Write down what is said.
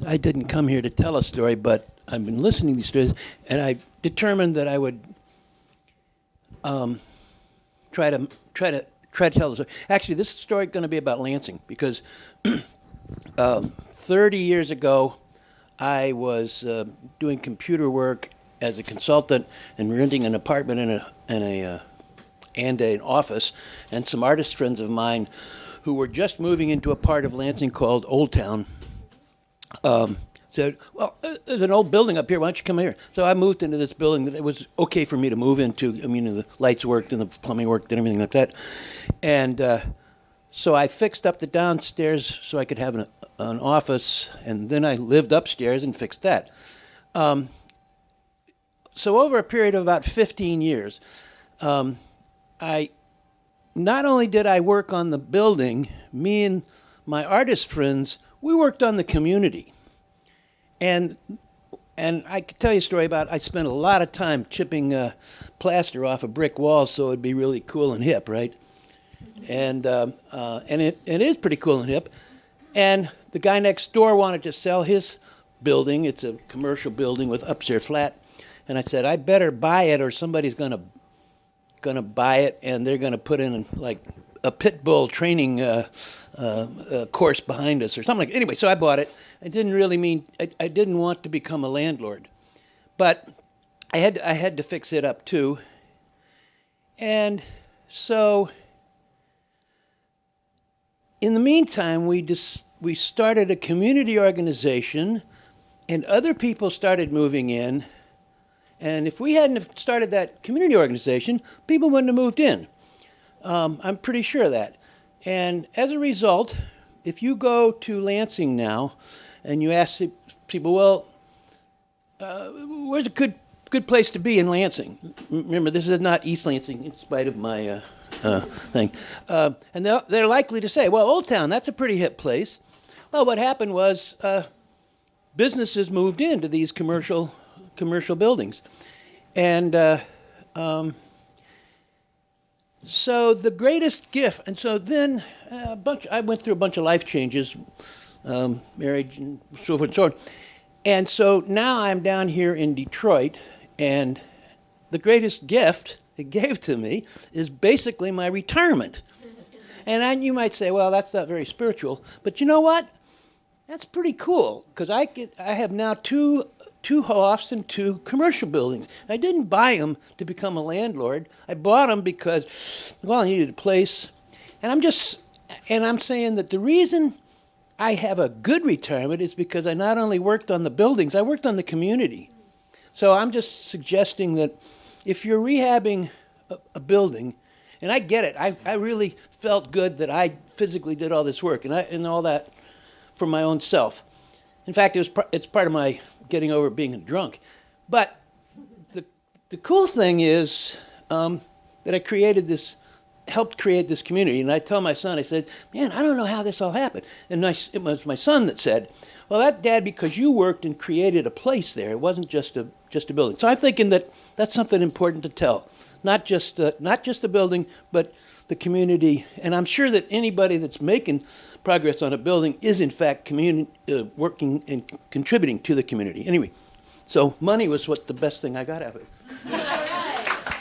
I didn't come here to tell a story, but I've been listening to these stories, and I determined that I would try to tell the story. Actually, this story is going to be about Lansing because 30 years ago, I was doing computer work as a consultant and renting an apartment and an office, and some artist friends of mine who were just moving into a part of Lansing called Old Town said, well, there's an old building up here. Why don't you come here? So I moved into this building that it was okay for me to move into. I mean, the lights worked and the plumbing worked and everything like that. And so I fixed up the downstairs so I could have an office, and then I lived upstairs and fixed that. So over a period of about 15 years, I not only did I work on the building, me and my artist friends, we worked on the community. And I could tell you a story about, I spent a lot of time chipping plaster off of brick walls so it'd be really cool and hip, right? And it is pretty cool and hip. And the guy next door wanted to sell his building. It's a commercial building with upstairs flat. And I said, I better buy it or somebody's gonna buy it and they're gonna put in like a pit bull training course behind us or something like that. Anyway, so I bought it. I didn't want to become a landlord, but I had to fix it up too. And so in the meantime, we started a community organization, and other people started moving in. And if we hadn't have started that community organization, people wouldn't have moved in. I'm pretty sure of that. And as a result, if you go to Lansing now and you ask people, well, where's a good place to be in Lansing? Remember, this is not East Lansing, in spite of my thing. And they're likely to say, well, Old Town, that's a pretty hip place. Well, what happened was businesses moved into these commercial buildings. And so the greatest gift, and so then I went through a bunch of life changes, marriage and so forth and so on. And so now I'm down here in Detroit, and the greatest gift it gave to me is basically my retirement. And you might say, well, that's not very spiritual, but you know what? That's pretty cool, because I have now two lofts and two commercial buildings. I didn't buy them to become a landlord. I bought them because, well, I needed a place. And I'm saying that the reason I have a good retirement is because I not only worked on the buildings, I worked on the community. So I'm just suggesting that if you're rehabbing a building, and I get it, I really felt good that I physically did all this work and all that for my own self. In fact, it's part of my getting over being a drunk. But the cool thing is that I helped create this community. And I tell my son, I said, man, I don't know how this all happened. And it was my son that said, well, that's, Dad, because you worked and created a place there. It wasn't just a building. So I'm thinking that that's something important to tell. Not just the building, but the community. And I'm sure that anybody that's making progress on a building is, in fact, working and contributing to the community. Anyway, so money was the best thing I got out of it.